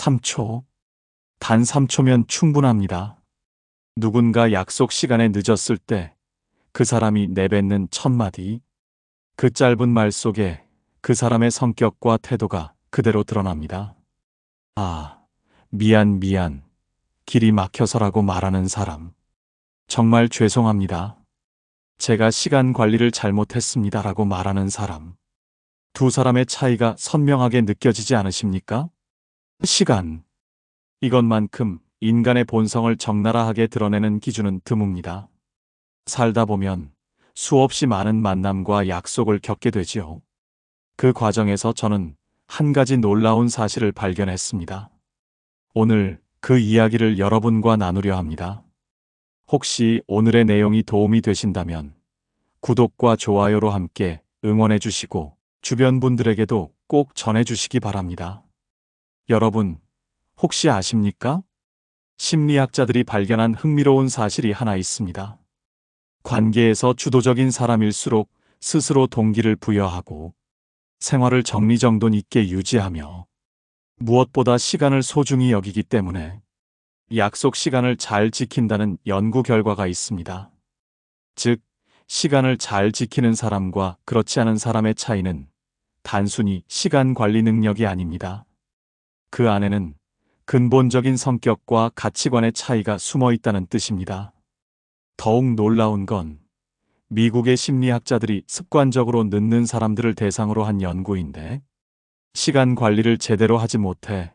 3초. 단 3초면 충분합니다. 누군가 약속 시간에 늦었을 때 그 사람이 내뱉는 첫 마디, 그 짧은 말 속에 그 사람의 성격과 태도가 그대로 드러납니다. 아, 미안, 길이 막혀서라고 말하는 사람. 정말 죄송합니다. 제가 시간 관리를 잘못했습니다라고 말하는 사람. 두 사람의 차이가 선명하게 느껴지지 않으십니까? 시간. 이것만큼 인간의 본성을 적나라하게 드러내는 기준은 드뭅니다. 살다 보면 수없이 많은 만남과 약속을 겪게 되지요. 그 과정에서 저는 한 가지 놀라운 사실을 발견했습니다. 오늘 그 이야기를 여러분과 나누려 합니다. 혹시 오늘의 내용이 도움이 되신다면 구독과 좋아요로 함께 응원해 주시고 주변 분들에게도 꼭 전해 주시기 바랍니다. 여러분, 혹시 아십니까? 심리학자들이 발견한 흥미로운 사실이 하나 있습니다. 관계에서 주도적인 사람일수록 스스로 동기를 부여하고 생활을 정리정돈 있게 유지하며 무엇보다 시간을 소중히 여기기 때문에 약속 시간을 잘 지킨다는 연구 결과가 있습니다. 즉, 시간을 잘 지키는 사람과 그렇지 않은 사람의 차이는 단순히 시간 관리 능력이 아닙니다. 그 안에는 근본적인 성격과 가치관의 차이가 숨어 있다는 뜻입니다. 더욱 놀라운 건 미국의 심리학자들이 습관적으로 늦는 사람들을 대상으로 한 연구인데, 시간 관리를 제대로 하지 못해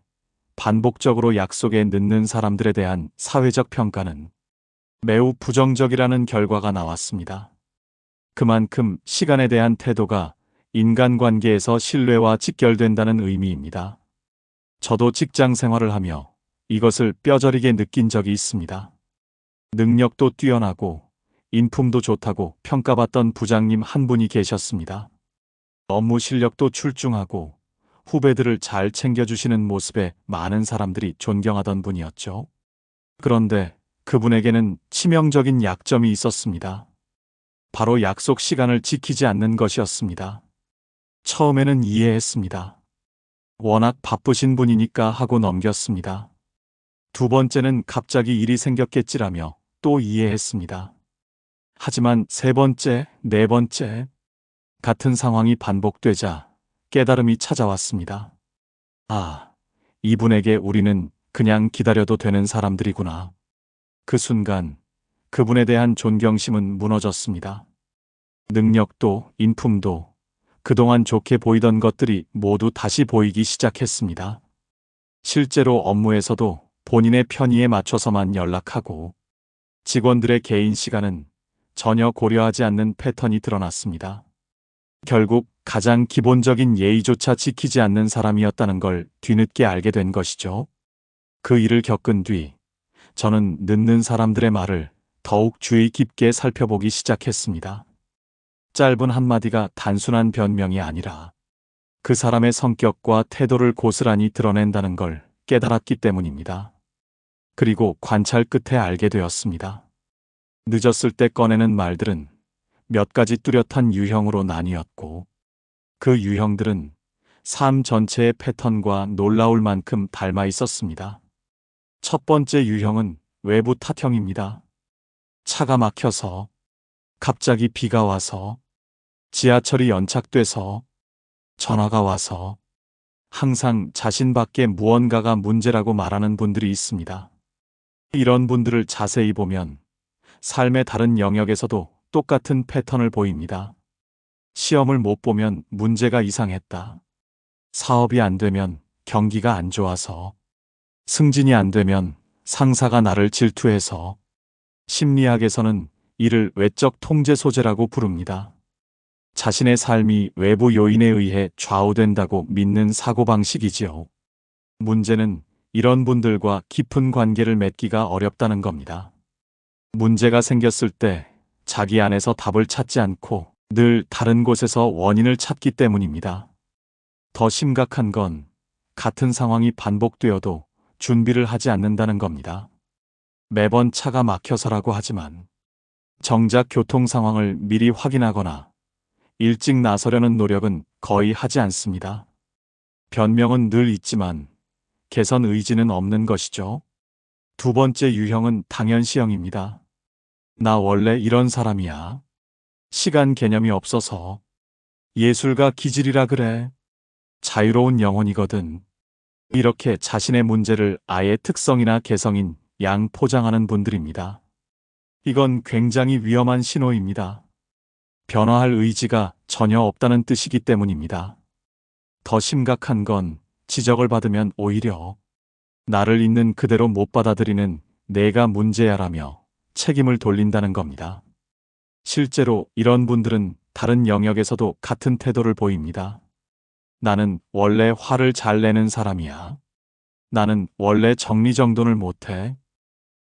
반복적으로 약속에 늦는 사람들에 대한 사회적 평가는 매우 부정적이라는 결과가 나왔습니다. 그만큼 시간에 대한 태도가 인간관계에서 신뢰와 직결된다는 의미입니다. 저도 직장 생활을 하며 이것을 뼈저리게 느낀 적이 있습니다. 능력도 뛰어나고 인품도 좋다고 평가받던 부장님 한 분이 계셨습니다. 업무 실력도 출중하고 후배들을 잘 챙겨주시는 모습에 많은 사람들이 존경하던 분이었죠. 그런데 그분에게는 치명적인 약점이 있었습니다. 바로 약속 시간을 지키지 않는 것이었습니다. 처음에는 이해했습니다. 워낙 바쁘신 분이니까 하고 넘겼습니다. 두 번째는 갑자기 일이 생겼겠지라며 또 이해했습니다. 하지만 세 번째, 네 번째, 같은 상황이 반복되자 깨달음이 찾아왔습니다. 아, 이분에게 우리는 그냥 기다려도 되는 사람들이구나. 그 순간 그분에 대한 존경심은 무너졌습니다. 능력도 인품도 그동안 좋게 보이던 것들이 모두 다시 보이기 시작했습니다. 실제로 업무에서도 본인의 편의에 맞춰서만 연락하고 직원들의 개인 시간은 전혀 고려하지 않는 패턴이 드러났습니다. 결국 가장 기본적인 예의조차 지키지 않는 사람이었다는 걸 뒤늦게 알게 된 것이죠. 그 일을 겪은 뒤 저는 늦는 사람들의 말을 더욱 주의 깊게 살펴보기 시작했습니다. 짧은 한마디가 단순한 변명이 아니라 그 사람의 성격과 태도를 고스란히 드러낸다는 걸 깨달았기 때문입니다. 그리고 관찰 끝에 알게 되었습니다. 늦었을 때 꺼내는 말들은 몇 가지 뚜렷한 유형으로 나뉘었고, 그 유형들은 삶 전체의 패턴과 놀라울 만큼 닮아 있었습니다. 첫 번째 유형은 외부 탓형입니다. 차가 막혀서, 갑자기 비가 와서, 지하철이 연착돼서, 전화가 와서, 항상 자신 밖에 무언가가 문제라고 말하는 분들이 있습니다. 이런 분들을 자세히 보면 삶의 다른 영역에서도 똑같은 패턴을 보입니다. 시험을 못 보면 문제가 이상했다. 사업이 안 되면 경기가 안 좋아서, 승진이 안 되면 상사가 나를 질투해서, 심리학에서는 이를 외적 통제 소재라고 부릅니다. 자신의 삶이 외부 요인에 의해 좌우된다고 믿는 사고방식이지요. 문제는 이런 분들과 깊은 관계를 맺기가 어렵다는 겁니다. 문제가 생겼을 때 자기 안에서 답을 찾지 않고 늘 다른 곳에서 원인을 찾기 때문입니다. 더 심각한 건 같은 상황이 반복되어도 준비를 하지 않는다는 겁니다. 매번 차가 막혀서라고 하지만 정작 교통 상황을 미리 확인하거나 일찍 나서려는 노력은 거의 하지 않습니다. 변명은 늘 있지만 개선 의지는 없는 것이죠. 두 번째 유형은 당연시형입니다. 나 원래 이런 사람이야. 시간 개념이 없어서. 예술가 기질이라 그래. 자유로운 영혼이거든. 이렇게 자신의 문제를 아예 특성이나 개성인 양 포장하는 분들입니다. 이건 굉장히 위험한 신호입니다. 변화할 의지가 전혀 없다는 뜻이기 때문입니다. 더 심각한 건 지적을 받으면 오히려 나를 있는 그대로 못 받아들이는 내가 문제야라며 책임을 돌린다는 겁니다. 실제로 이런 분들은 다른 영역에서도 같은 태도를 보입니다. 나는 원래 화를 잘 내는 사람이야. 나는 원래 정리정돈을 못해.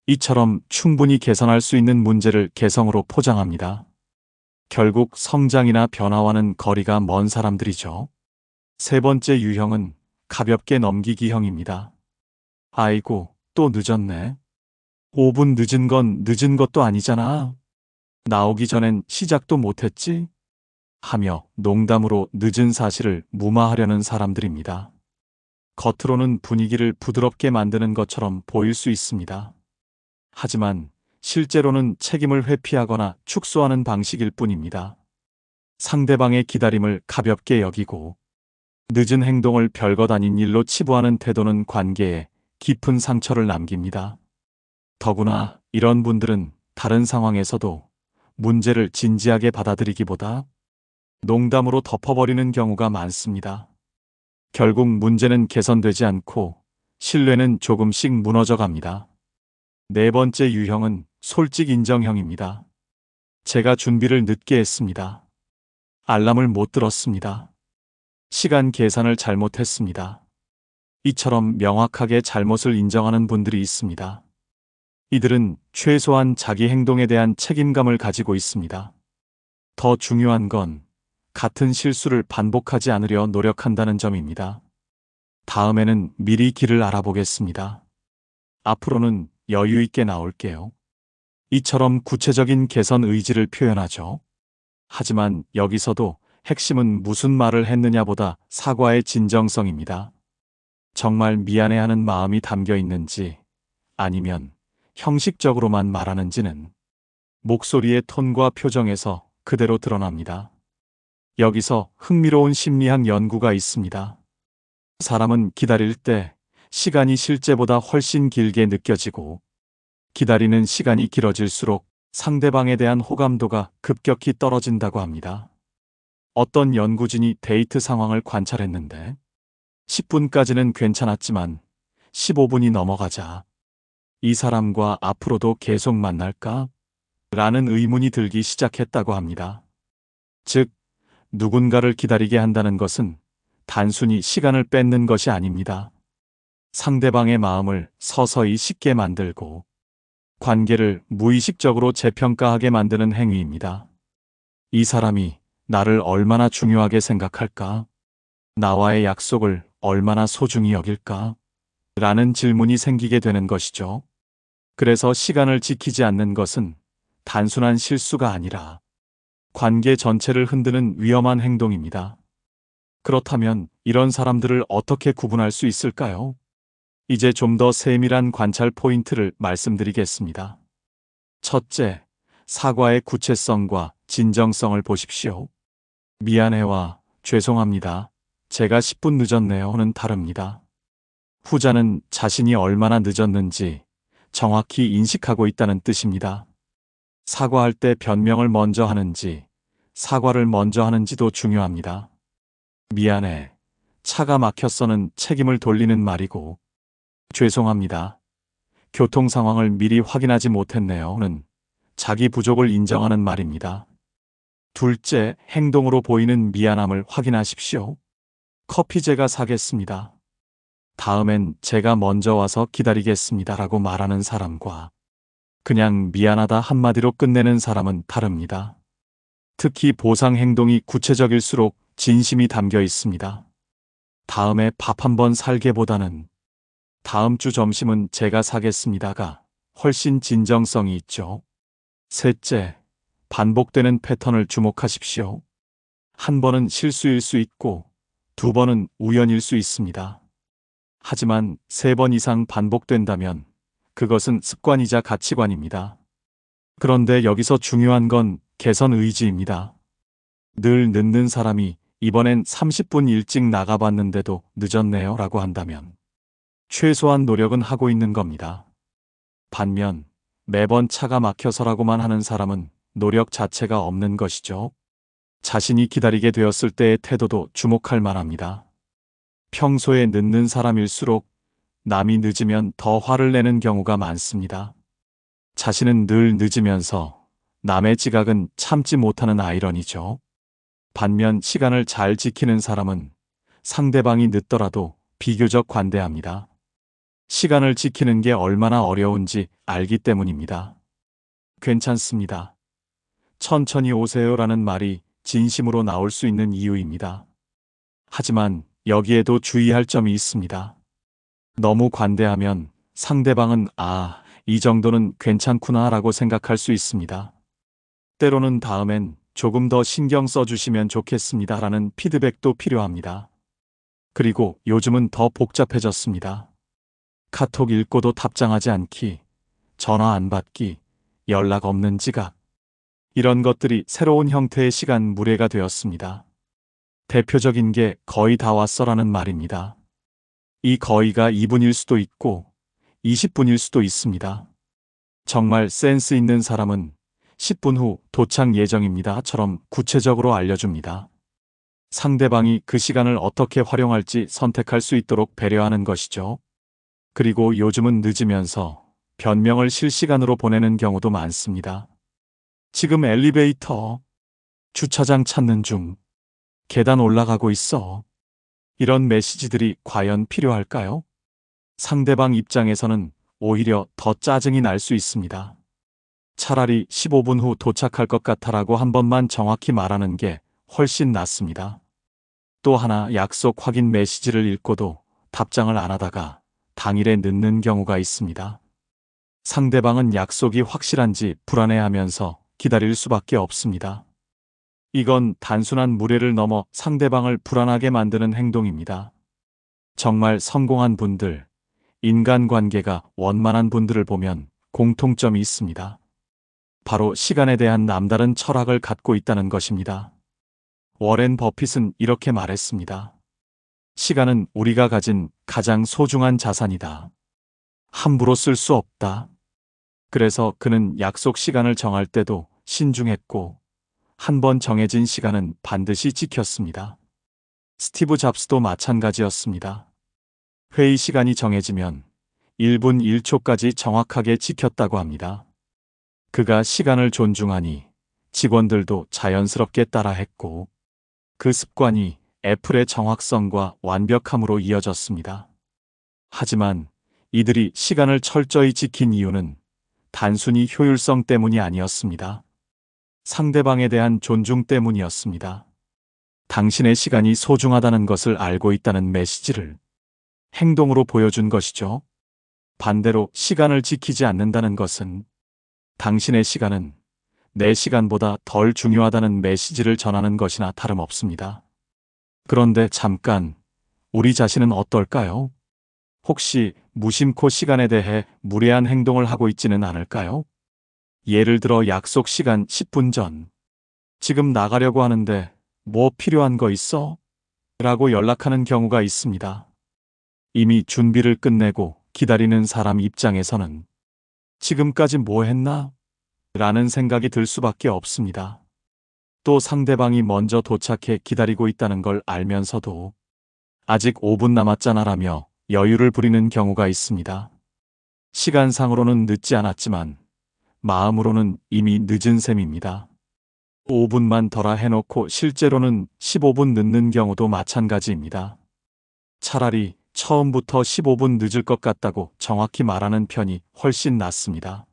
이처럼 충분히 개선할 수 있는 문제를 개성으로 포장합니다. 결국 성장이나 변화와는 거리가 먼 사람들이죠. 세 번째 유형은 가볍게 넘기기형입니다. 아이고, 또 늦었네. 5분 늦은 건 늦은 것도 아니잖아. 나오기 전엔 시작도 못했지? 하며 농담으로 늦은 사실을 무마하려는 사람들입니다. 겉으로는 분위기를 부드럽게 만드는 것처럼 보일 수 있습니다. 하지만 실제로는 책임을 회피하거나 축소하는 방식일 뿐입니다. 상대방의 기다림을 가볍게 여기고 늦은 행동을 별것 아닌 일로 치부하는 태도는 관계에 깊은 상처를 남깁니다. 더구나 이런 분들은 다른 상황에서도 문제를 진지하게 받아들이기보다 농담으로 덮어버리는 경우가 많습니다. 결국 문제는 개선되지 않고 신뢰는 조금씩 무너져 갑니다. 네 번째 유형은 솔직 인정형입니다. 제가 준비를 늦게 했습니다. 알람을 못 들었습니다. 시간 계산을 잘못했습니다. 이처럼 명확하게 잘못을 인정하는 분들이 있습니다. 이들은 최소한 자기 행동에 대한 책임감을 가지고 있습니다. 더 중요한 건 같은 실수를 반복하지 않으려 노력한다는 점입니다. 다음에는 미리 길을 알아보겠습니다. 앞으로는 여유 있게 나올게요. 이처럼 구체적인 개선 의지를 표현하죠. 하지만 여기서도 핵심은 무슨 말을 했느냐보다 사과의 진정성입니다. 정말 미안해하는 마음이 담겨 있는지 아니면 형식적으로만 말하는지는 목소리의 톤과 표정에서 그대로 드러납니다. 여기서 흥미로운 심리학 연구가 있습니다. 사람은 기다릴 때 시간이 실제보다 훨씬 길게 느껴지고 기다리는 시간이 길어질수록 상대방에 대한 호감도가 급격히 떨어진다고 합니다. 어떤 연구진이 데이트 상황을 관찰했는데 10분까지는 괜찮았지만 15분이 넘어가자 이 사람과 앞으로도 계속 만날까? 라는 의문이 들기 시작했다고 합니다. 즉, 누군가를 기다리게 한다는 것은 단순히 시간을 뺏는 것이 아닙니다. 상대방의 마음을 서서히 식게 만들고 관계를 무의식적으로 재평가하게 만드는 행위입니다. 이 사람이 나를 얼마나 중요하게 생각할까? 나와의 약속을 얼마나 소중히 여길까? 라는 질문이 생기게 되는 것이죠. 그래서 시간을 지키지 않는 것은 단순한 실수가 아니라 관계 전체를 흔드는 위험한 행동입니다. 그렇다면 이런 사람들을 어떻게 구분할 수 있을까요? 이제 좀 더 세밀한 관찰 포인트를 말씀드리겠습니다. 첫째, 사과의 구체성과 진정성을 보십시오. 미안해와 죄송합니다. 제가 10분 늦었네요는 다릅니다. 후자는 자신이 얼마나 늦었는지 정확히 인식하고 있다는 뜻입니다. 사과할 때 변명을 먼저 하는지 사과를 먼저 하는지도 중요합니다. 미안해, 차가 막혔어는 책임을 돌리는 말이고 죄송합니다. 교통 상황을 미리 확인하지 못했네요는 자기 부족을 인정하는 말입니다. 둘째, 행동으로 보이는 미안함을 확인하십시오. 커피 제가 사겠습니다. 다음엔 제가 먼저 와서 기다리겠습니다. 라고 말하는 사람과 그냥 미안하다 한마디로 끝내는 사람은 다릅니다. 특히 보상 행동이 구체적일수록 진심이 담겨 있습니다. 다음에 밥 한번 살게보다는 다음 주 점심은 제가 사겠습니다가 훨씬 진정성이 있죠. 셋째, 반복되는 패턴을 주목하십시오. 한 번은 실수일 수 있고 두 번은 우연일 수 있습니다. 하지만 3번 이상 반복된다면 그것은 습관이자 가치관입니다. 그런데 여기서 중요한 건 개선 의지입니다. 늘 늦는 사람이 이번엔 30분 일찍 나가봤는데도 늦었네요 라고 한다면 최소한 노력은 하고 있는 겁니다. 반면 매번 차가 막혀서라고만 하는 사람은 노력 자체가 없는 것이죠. 자신이 기다리게 되었을 때의 태도도 주목할 만합니다. 평소에 늦는 사람일수록 남이 늦으면 더 화를 내는 경우가 많습니다. 자신은 늘 늦으면서 남의 지각은 참지 못하는 아이러니죠. 반면 시간을 잘 지키는 사람은 상대방이 늦더라도 비교적 관대합니다. 시간을 지키는 게 얼마나 어려운지 알기 때문입니다. 괜찮습니다. 천천히 오세요라는 말이 진심으로 나올 수 있는 이유입니다. 하지만 여기에도 주의할 점이 있습니다. 너무 관대하면 상대방은 이 정도는 괜찮구나 라고 생각할 수 있습니다. 때로는 다음엔 조금 더 신경 써주시면 좋겠습니다 라는 피드백도 필요합니다. 그리고 요즘은 더 복잡해졌습니다. 카톡 읽고도 답장하지 않기, 전화 안 받기, 연락 없는 지각. 이런 것들이 새로운 형태의 시간 무례가 되었습니다. 대표적인 게 거의 다 왔어라는 말입니다. 이 거의가 2분일 수도 있고 20분일 수도 있습니다. 정말 센스 있는 사람은 10분 후 도착 예정입니다처럼 구체적으로 알려줍니다. 상대방이 그 시간을 어떻게 활용할지 선택할 수 있도록 배려하는 것이죠. 그리고 요즘은 늦으면서 변명을 실시간으로 보내는 경우도 많습니다. 지금 엘리베이터, 주차장 찾는 중, 계단 올라가고 있어. 이런 메시지들이 과연 필요할까요? 상대방 입장에서는 오히려 더 짜증이 날 수 있습니다. 차라리 15분 후 도착할 것 같아라고 한 번만 정확히 말하는 게 훨씬 낫습니다. 또 하나 약속 확인 메시지를 읽고도 답장을 안 하다가 당일에 늦는 경우가 있습니다. 상대방은 약속이 확실한지 불안해하면서 기다릴 수밖에 없습니다. 이건 단순한 무례를 넘어 상대방을 불안하게 만드는 행동입니다. 정말 성공한 분들, 인간관계가 원만한 분들을 보면 공통점이 있습니다. 바로 시간에 대한 남다른 철학을 갖고 있다는 것입니다. 워렌 버핏은 이렇게 말했습니다. 시간은 우리가 가진 가장 소중한 자산이다. 함부로 쓸 수 없다. 그래서 그는 약속 시간을 정할 때도 신중했고 한 번 정해진 시간은 반드시 지켰습니다. 스티브 잡스도 마찬가지였습니다. 회의 시간이 정해지면 1분 1초까지 정확하게 지켰다고 합니다. 그가 시간을 존중하니 직원들도 자연스럽게 따라했고 그 습관이 애플의 정확성과 완벽함으로 이어졌습니다. 하지만 이들이 시간을 철저히 지킨 이유는 단순히 효율성 때문이 아니었습니다. 상대방에 대한 존중 때문이었습니다. 당신의 시간이 소중하다는 것을 알고 있다는 메시지를 행동으로 보여준 것이죠. 반대로 시간을 지키지 않는다는 것은 당신의 시간은 내 시간보다 덜 중요하다는 메시지를 전하는 것이나 다름없습니다. 그런데 잠깐, 우리 자신은 어떨까요? 혹시 무심코 시간에 대해 무례한 행동을 하고 있지는 않을까요? 예를 들어 약속 시간 10분 전, 지금 나가려고 하는데 뭐 필요한 거 있어? 라고 연락하는 경우가 있습니다. 이미 준비를 끝내고 기다리는 사람 입장에서는 지금까지 뭐 했나? 라는 생각이 들 수밖에 없습니다. 또 상대방이 먼저 도착해 기다리고 있다는 걸 알면서도 아직 5분 남았잖아 라며 여유를 부리는 경우가 있습니다. 시간상으로는 늦지 않았지만 마음으로는 이미 늦은 셈입니다. 5분만 더라 해놓고 실제로는 15분 늦는 경우도 마찬가지입니다. 차라리 처음부터 15분 늦을 것 같다고 정확히 말하는 편이 훨씬 낫습니다.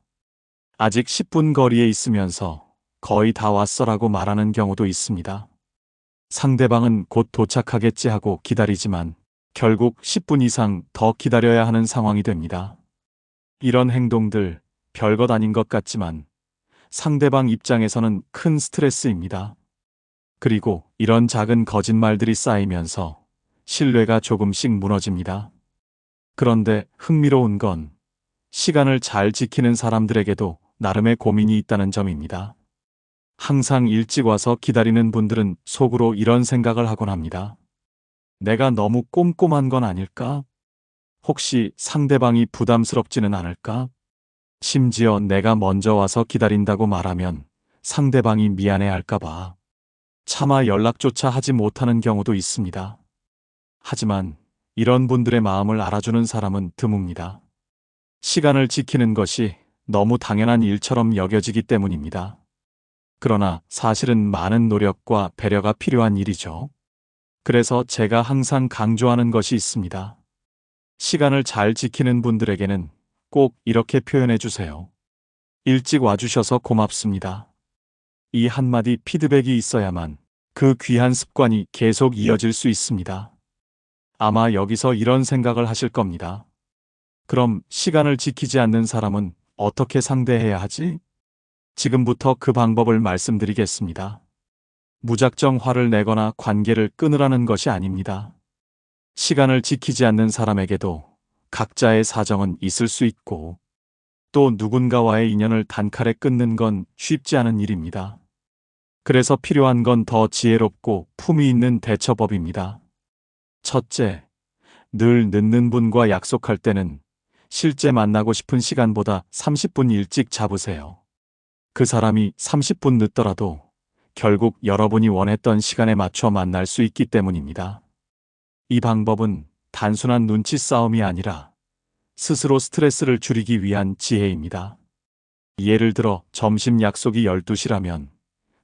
아직 10분 거리에 있으면서 거의 다 왔어라고 말하는 경우도 있습니다. 상대방은 곧 도착하겠지 하고 기다리지만 결국 10분 이상 더 기다려야 하는 상황이 됩니다. 이런 행동들 별것 아닌 것 같지만 상대방 입장에서는 큰 스트레스입니다. 그리고 이런 작은 거짓말들이 쌓이면서 신뢰가 조금씩 무너집니다. 그런데 흥미로운 건 시간을 잘 지키는 사람들에게도 나름의 고민이 있다는 점입니다. 항상 일찍 와서 기다리는 분들은 속으로 이런 생각을 하곤 합니다. 내가 너무 꼼꼼한 건 아닐까? 혹시 상대방이 부담스럽지는 않을까? 심지어 내가 먼저 와서 기다린다고 말하면 상대방이 미안해 할까봐 차마 연락조차 하지 못하는 경우도 있습니다. 하지만 이런 분들의 마음을 알아주는 사람은 드뭅니다. 시간을 지키는 것이 너무 당연한 일처럼 여겨지기 때문입니다. 그러나 사실은 많은 노력과 배려가 필요한 일이죠. 그래서 제가 항상 강조하는 것이 있습니다. 시간을 잘 지키는 분들에게는 꼭 이렇게 표현해 주세요. 일찍 와주셔서 고맙습니다. 이 한마디 피드백이 있어야만 그 귀한 습관이 계속 이어질 수 있습니다. 아마 여기서 이런 생각을 하실 겁니다. 그럼 시간을 지키지 않는 사람은 어떻게 상대해야 하지? 지금부터 그 방법을 말씀드리겠습니다. 무작정 화를 내거나 관계를 끊으라는 것이 아닙니다. 시간을 지키지 않는 사람에게도 각자의 사정은 있을 수 있고 또 누군가와의 인연을 단칼에 끊는 건 쉽지 않은 일입니다. 그래서 필요한 건 더 지혜롭고 품위 있는 대처법입니다. 첫째, 늘 늦는 분과 약속할 때는 실제 만나고 싶은 시간보다 30분 일찍 잡으세요. 그 사람이 30분 늦더라도 결국 여러분이 원했던 시간에 맞춰 만날 수 있기 때문입니다. 이 방법은 단순한 눈치 싸움이 아니라 스스로 스트레스를 줄이기 위한 지혜입니다. 예를 들어 점심 약속이 12시라면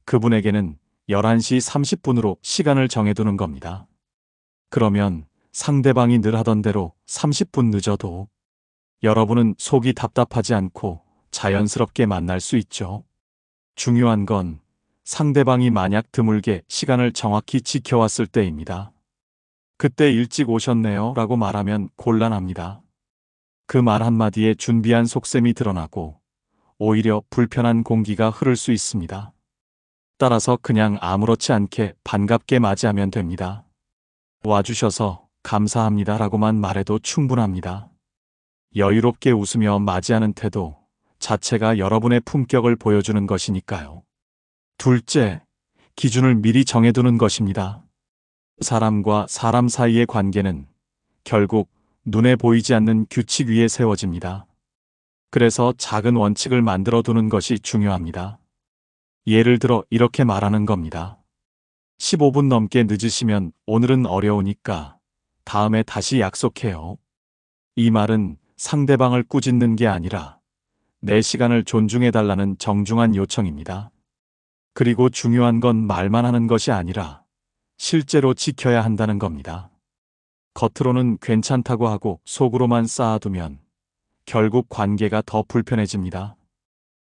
그분에게는 11시 30분으로 시간을 정해두는 겁니다. 그러면 상대방이 늘 하던 대로 30분 늦어도 여러분은 속이 답답하지 않고 자연스럽게 만날 수 있죠. 중요한 건 상대방이 만약 드물게 시간을 정확히 지켜왔을 때입니다. 그때 일찍 오셨네요 라고 말하면 곤란합니다. 그 말 한마디에 준비한 속셈이 드러나고 오히려 불편한 공기가 흐를 수 있습니다. 따라서 그냥 아무렇지 않게 반갑게 맞이하면 됩니다. 와주셔서 감사합니다 라고만 말해도 충분합니다. 여유롭게 웃으며 맞이하는 태도 자체가 여러분의 품격을 보여주는 것이니까요. 둘째, 기준을 미리 정해두는 것입니다. 사람과 사람 사이의 관계는 결국 눈에 보이지 않는 규칙 위에 세워집니다. 그래서 작은 원칙을 만들어 두는 것이 중요합니다. 예를 들어 이렇게 말하는 겁니다. 15분 넘게 늦으시면 오늘은 어려우니까 다음에 다시 약속해요. 이 말은 상대방을 꾸짖는 게 아니라 내 시간을 존중해달라는 정중한 요청입니다. 그리고 중요한 건 말만 하는 것이 아니라 실제로 지켜야 한다는 겁니다. 겉으로는 괜찮다고 하고 속으로만 쌓아두면 결국 관계가 더 불편해집니다.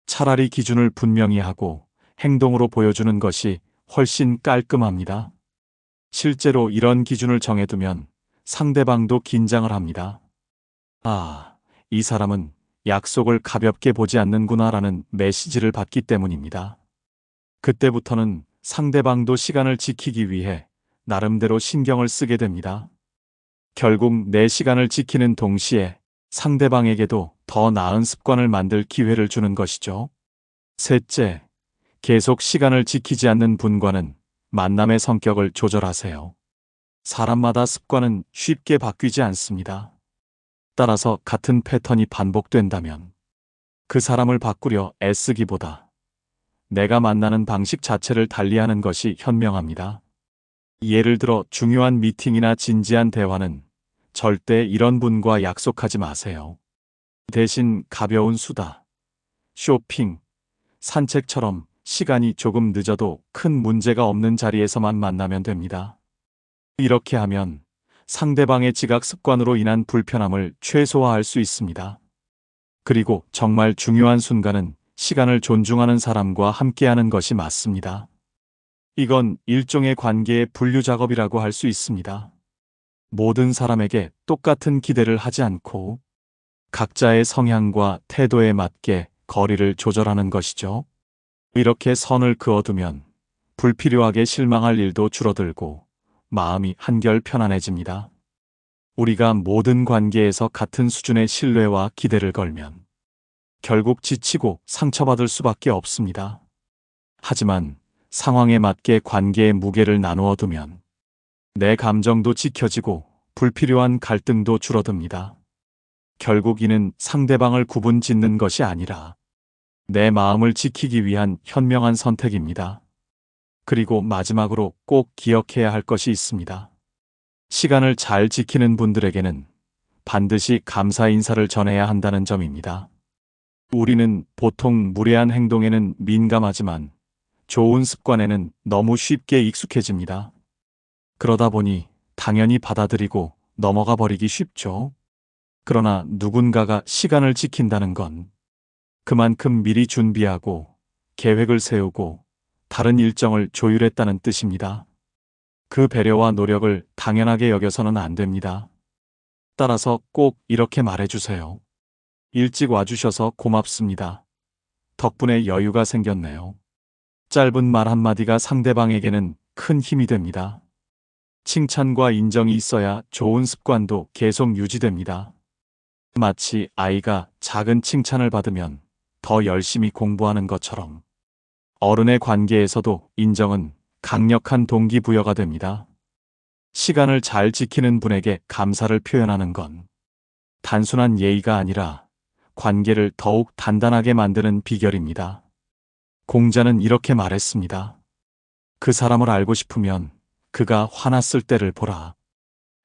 차라리 기준을 분명히 하고 행동으로 보여주는 것이 훨씬 깔끔합니다. 실제로 이런 기준을 정해두면 상대방도 긴장을 합니다. 아, 이 사람은 약속을 가볍게 보지 않는구나라는 메시지를 받기 때문입니다. 그때부터는 상대방도 시간을 지키기 위해 나름대로 신경을 쓰게 됩니다. 결국 내 시간을 지키는 동시에 상대방에게도 더 나은 습관을 만들 기회를 주는 것이죠. 셋째, 계속 시간을 지키지 않는 분과는 만남의 성격을 조절하세요. 사람마다 습관은 쉽게 바뀌지 않습니다. 따라서 같은 패턴이 반복된다면 그 사람을 바꾸려 애쓰기보다 내가 만나는 방식 자체를 달리하는 것이 현명합니다. 예를 들어 중요한 미팅이나 진지한 대화는 절대 이런 분과 약속하지 마세요. 대신 가벼운 수다, 쇼핑, 산책처럼 시간이 조금 늦어도 큰 문제가 없는 자리에서만 만나면 됩니다. 이렇게 하면 상대방의 지각 습관으로 인한 불편함을 최소화할 수 있습니다. 그리고 정말 중요한 순간은 시간을 존중하는 사람과 함께하는 것이 맞습니다. 이건 일종의 관계의 분류 작업이라고 할 수 있습니다. 모든 사람에게 똑같은 기대를 하지 않고 각자의 성향과 태도에 맞게 거리를 조절하는 것이죠. 이렇게 선을 그어두면 불필요하게 실망할 일도 줄어들고 마음이 한결 편안해집니다. 우리가 모든 관계에서 같은 수준의 신뢰와 기대를 걸면 결국 지치고 상처받을 수밖에 없습니다. 하지만 상황에 맞게 관계의 무게를 나누어 두면 내 감정도 지켜지고 불필요한 갈등도 줄어듭니다. 결국 이는 상대방을 구분 짓는 것이 아니라 내 마음을 지키기 위한 현명한 선택입니다. 그리고 마지막으로 꼭 기억해야 할 것이 있습니다. 시간을 잘 지키는 분들에게는 반드시 감사 인사를 전해야 한다는 점입니다. 우리는 보통 무례한 행동에는 민감하지만 좋은 습관에는 너무 쉽게 익숙해집니다. 그러다 보니 당연히 받아들이고 넘어가 버리기 쉽죠. 그러나 누군가가 시간을 지킨다는 건 그만큼 미리 준비하고 계획을 세우고 다른 일정을 조율했다는 뜻입니다. 그 배려와 노력을 당연하게 여겨서는 안 됩니다. 따라서 꼭 이렇게 말해주세요. 일찍 와주셔서 고맙습니다. 덕분에 여유가 생겼네요. 짧은 말 한마디가 상대방에게는 큰 힘이 됩니다. 칭찬과 인정이 있어야 좋은 습관도 계속 유지됩니다. 마치 아이가 작은 칭찬을 받으면 더 열심히 공부하는 것처럼 어른의 관계에서도 인정은 강력한 동기부여가 됩니다. 시간을 잘 지키는 분에게 감사를 표현하는 건 단순한 예의가 아니라 관계를 더욱 단단하게 만드는 비결입니다. 공자는 이렇게 말했습니다. 그 사람을 알고 싶으면 그가 화났을 때를 보라.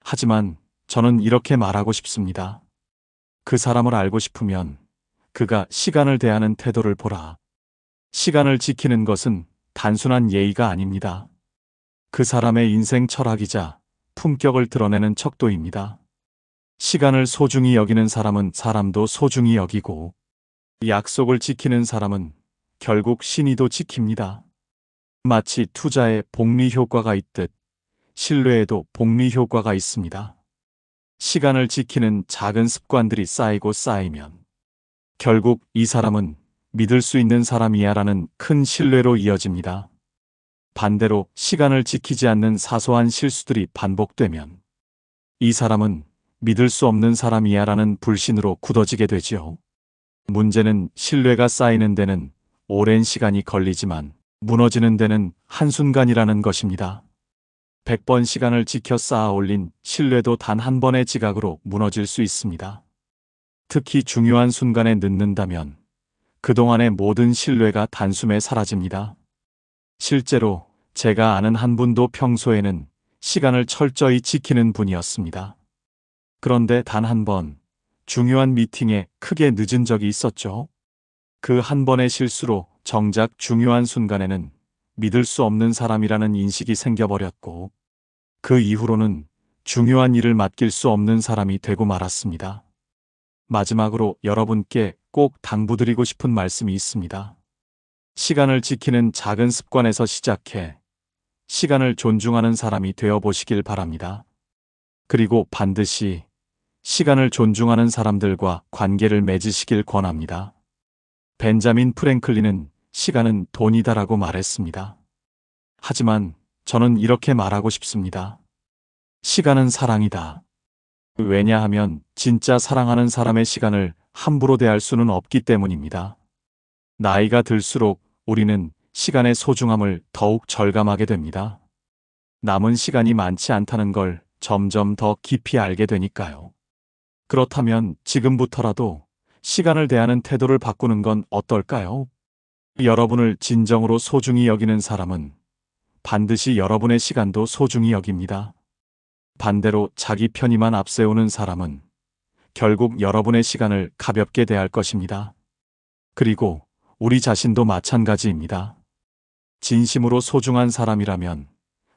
하지만 저는 이렇게 말하고 싶습니다. 그 사람을 알고 싶으면 그가 시간을 대하는 태도를 보라. 시간을 지키는 것은 단순한 예의가 아닙니다. 그 사람의 인생 철학이자 품격을 드러내는 척도입니다. 시간을 소중히 여기는 사람은 사람도 소중히 여기고 약속을 지키는 사람은 결국 신의도 지킵니다. 마치 투자에 복리 효과가 있듯 신뢰에도 복리 효과가 있습니다. 시간을 지키는 작은 습관들이 쌓이고 쌓이면 결국 이 사람은 믿을 수 있는 사람이야라는 큰 신뢰로 이어집니다. 반대로 시간을 지키지 않는 사소한 실수들이 반복되면 이 사람은 믿을 수 없는 사람이야라는 불신으로 굳어지게 되지요. 문제는 신뢰가 쌓이는 데는 오랜 시간이 걸리지만 무너지는 데는 한순간이라는 것입니다. 100번 시간을 지켜 쌓아 올린 신뢰도 단 한 번의 지각으로 무너질 수 있습니다. 특히 중요한 순간에 늦는다면 그동안의 모든 신뢰가 단숨에 사라집니다. 실제로 제가 아는 한 분도 평소에는 시간을 철저히 지키는 분이었습니다. 그런데 단 한 번 중요한 미팅에 크게 늦은 적이 있었죠. 그 한 번의 실수로 정작 중요한 순간에는 믿을 수 없는 사람이라는 인식이 생겨버렸고 그 이후로는 중요한 일을 맡길 수 없는 사람이 되고 말았습니다. 마지막으로 여러분께 꼭 당부드리고 싶은 말씀이 있습니다. 시간을 지키는 작은 습관에서 시작해 시간을 존중하는 사람이 되어 보시길 바랍니다. 그리고 반드시 시간을 존중하는 사람들과 관계를 맺으시길 권합니다. 벤자민 프랭클린은 시간은 돈이다라고 말했습니다. 하지만 저는 이렇게 말하고 싶습니다. 시간은 사랑이다. 왜냐하면 진짜 사랑하는 사람의 시간을 함부로 대할 수는 없기 때문입니다. 나이가 들수록 우리는 시간의 소중함을 더욱 절감하게 됩니다. 남은 시간이 많지 않다는 걸 점점 더 깊이 알게 되니까요. 그렇다면 지금부터라도 시간을 대하는 태도를 바꾸는 건 어떨까요? 여러분을 진정으로 소중히 여기는 사람은 반드시 여러분의 시간도 소중히 여깁니다. 반대로 자기 편의만 앞세우는 사람은 결국 여러분의 시간을 가볍게 대할 것입니다. 그리고 우리 자신도 마찬가지입니다. 진심으로 소중한 사람이라면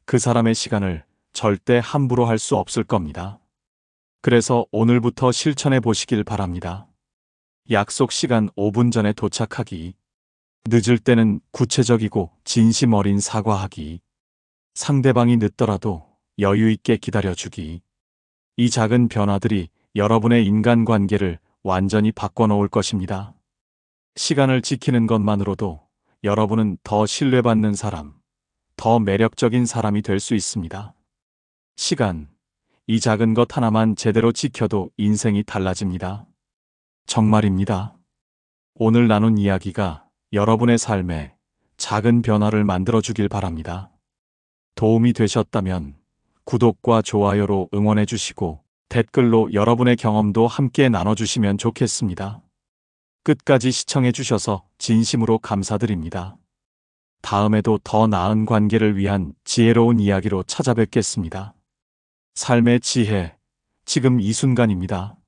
그 사람의 시간을 절대 함부로 할 수 없을 겁니다. 그래서 오늘부터 실천해 보시길 바랍니다. 약속 시간 5분 전에 도착하기. 늦을 때는 구체적이고 진심 어린 사과하기. 상대방이 늦더라도 여유 있게 기다려주기. 이 작은 변화들이 여러분의 인간관계를 완전히 바꿔놓을 것입니다. 시간을 지키는 것만으로도 여러분은 더 신뢰받는 사람, 더 매력적인 사람이 될 수 있습니다. 시간, 이 작은 것 하나만 제대로 지켜도 인생이 달라집니다. 정말입니다. 오늘 나눈 이야기가 여러분의 삶에 작은 변화를 만들어 주길 바랍니다. 도움이 되셨다면 구독과 좋아요로 응원해 주시고 댓글로 여러분의 경험도 함께 나눠주시면 좋겠습니다. 끝까지 시청해 주셔서 진심으로 감사드립니다. 다음에도 더 나은 관계를 위한 지혜로운 이야기로 찾아뵙겠습니다. 삶의 지혜, 지금 이 순간입니다.